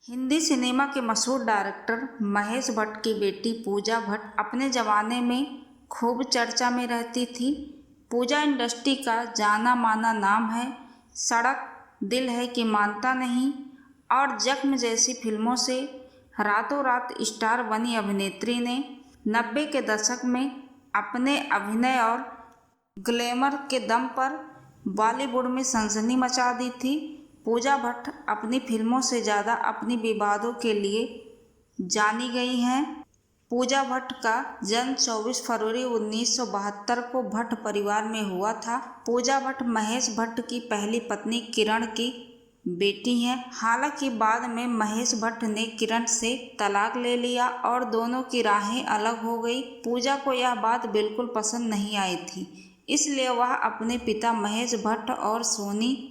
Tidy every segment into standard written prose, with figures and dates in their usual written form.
Hindi cinema के मशहूर director Mahesh Bhatt की बेटी पूजा भट्ट अपने ज़माने में खूब चर्चा में रहती थी। पूजा इंडस्ट्री का जाना माना नाम है। सड़क, दिल है कि मानता नहीं और जख्म जैसी फिल्मों से रातों रात स्टार बनी अभिनेत्री ने 90 के दशक में अपने अभिनय और ग्लैमर के दम पर बॉलीवुड में सनसनी मचा दी थी। पूजा भट्ट अपनी फिल्मों से ज़्यादा अपनी विवादों के लिए जानी गई हैं। पूजा भट्ट का जन्म 24 फरवरी 1972 को भट्ट परिवार में हुआ था। पूजा भट्ट महेश भट्ट की पहली पत्नी किरण की बेटी हैं। हालांकि बाद में महेश भट्ट ने किरण से तलाक ले लिया और दोनों की राहें अलग हो गई। पूजा को यह बात बिल्कुल पसंद नहीं आई थी, इसलिए वह अपने पिता महेश भट्ट और सोनी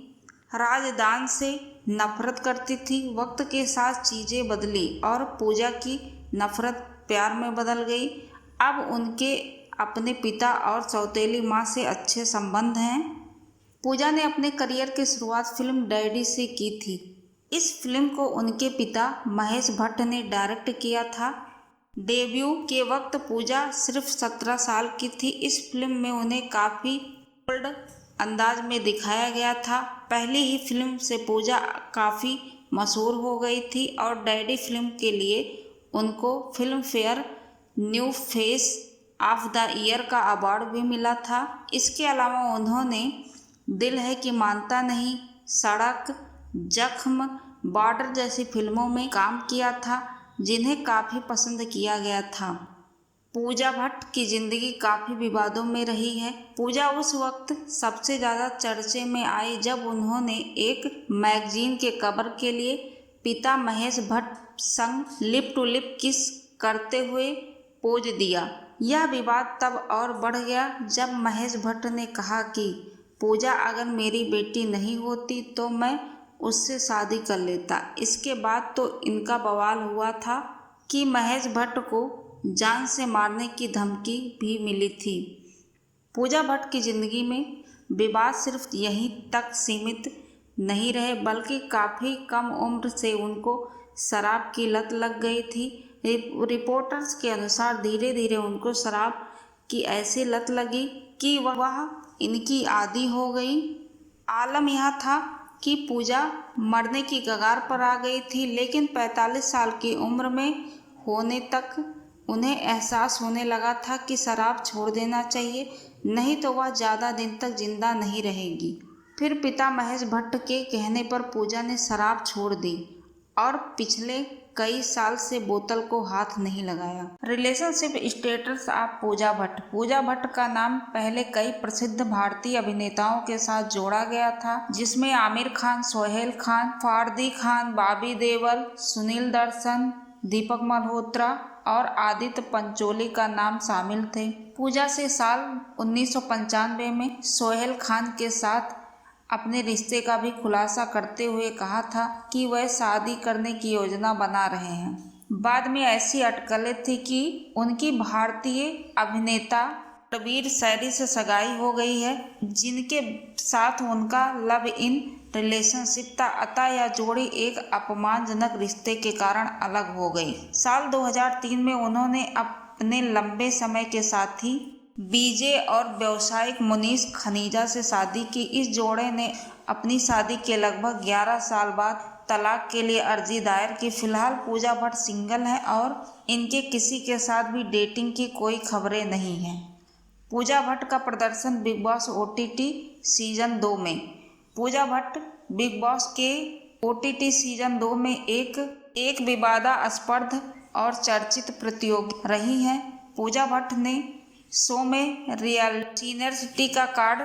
राजदान से नफरत करती थी। वक्त के साथ चीज़ें बदली और पूजा की नफरत प्यार में बदल गई। अब उनके अपने पिता और सौतेली माँ से अच्छे संबंध हैं। पूजा ने अपने करियर की शुरुआत फिल्म डैडी से की थी। इस फिल्म को उनके पिता महेश भट्ट ने डायरेक्ट किया था। डेब्यू के वक्त पूजा सिर्फ 17 साल की थी। इस फिल्म में उन्हें काफ़ी बोल्ड अंदाज में दिखाया गया था। पहली ही फिल्म से पूजा काफ़ी मशहूर हो गई थी और डैडी फिल्म के लिए उनको film fair new face of the year का अवार्ड भी मिला था। इसके अलावा उन्होंने दिल है कि मानता नहीं, सड़क, जख्म, बॉर्डर जैसी फिल्मों में काम किया था, जिन्हें काफ़ी पसंद किया गया था। पूजा भट्ट की ज़िंदगी काफ़ी विवादों में रही है। पूजा उस वक्त सबसे ज़्यादा चर्चे में आई जब उन्होंने एक मैगजीन के कवर के लिए पिता महेश भट्ट संग लिप टू लिप किस करते हुए पोज दिया। यह विवाद तब और बढ़ गया जब महेश भट्ट ने कहा कि पूजा अगर मेरी बेटी नहीं होती तो मैं उससे शादी कर लेता। इसके बाद तो इनका बवाल हुआ था कि महेश भट्ट को जान से मारने की धमकी भी मिली थी। पूजा भट्ट की ज़िंदगी में विवाद सिर्फ यहीं तक सीमित नहीं रहे, बल्कि काफ़ी कम उम्र से उनको शराब की लत लग गई थी। रिपोर्टर्स के अनुसार धीरे धीरे उनको शराब की ऐसी लत लगी कि वह इनकी आदी हो गई। आलम यह था कि पूजा मरने की कगार पर आ गई थी, लेकिन 45 साल की उम्र में होने तक उन्हें एहसास होने लगा था कि शराब छोड़ देना चाहिए, नहीं तो वह ज़्यादा दिन तक जिंदा नहीं रहेगी। फिर पिता महेश भट्ट के कहने पर पूजा ने शराब छोड़ दी और पिछले कई साल से बोतल को हाथ नहीं लगाया। Relationship status of Pooja Bhatt. Pooja Bhatt का नाम पहले कई प्रसिद्ध भारतीय अभिनेताओं के साथ जोड़ा गया था, जिसमें आमिर खान, सोहेल खान, फरादी खान, बॉबी देओल, सुनील दर्शन, दीपक मल्होत्रा और आदित्य पंचोली का नाम शामिल थे। पूजा से साल 1995 में सोहेल खान के साथ अपने रिश्ते का भी खुलासा करते हुए कहा था कि वह शादी करने की योजना बना रहे हैं। बाद में ऐसी अटकलें थी कि उनकी भारतीय अभिनेता रणवीर शैरी से सगाई हो गई है, जिनके साथ उनका लव इन रिलेशनशिप था। अतः यह जोड़ी एक अपमानजनक रिश्ते के कारण अलग हो गई। साल 2003 में उन्होंने अपने लंबे समय के साथी बीजे और व्यवसायिक मुनीश खनीजा से शादी की। इस जोड़े ने अपनी शादी के लगभग 11 साल बाद तलाक के लिए अर्जी दायर की। फिलहाल पूजा भट्ट सिंगल हैं और इनके किसी के साथ भी डेटिंग की कोई खबरें नहीं हैं। पूजा भट्ट का प्रदर्शन बिग बॉस OTT सीजन 2 में। पूजा भट्ट बिग बॉस के OTT सीजन 2 में एक विवादास्पद और चर्चित प्रतियोगी रही हैं। पूजा भट्ट ने शो में रियल सीनियरिटी का कार्ड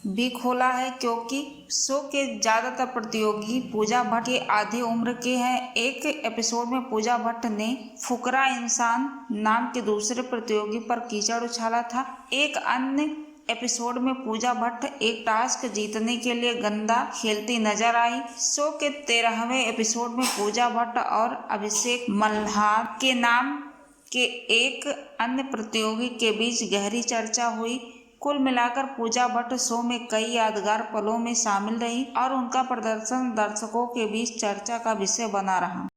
भी खोला है, क्योंकि शो के ज़्यादातर प्रतियोगी पूजा भट्ट के आधी उम्र के हैं। एक एपिसोड में पूजा भट्ट ने फुकरा इंसान नाम के दूसरे प्रतियोगी पर कीचड़ उछाला था। एक अन्य एपिसोड में पूजा भट्ट एक टास्क जीतने के लिए गंदा खेलती नजर आई। शो के 13वें एपिसोड में पूजा भट्ट और अभिषेक मल्हार के नाम के एक अन्य प्रतियोगी के बीच गहरी चर्चा हुई। कुल मिलाकर पूजा भट्ट शो में कई यादगार पलों में शामिल रही और उनका प्रदर्शन दर्शकों के बीच चर्चा का विषय बना रहा।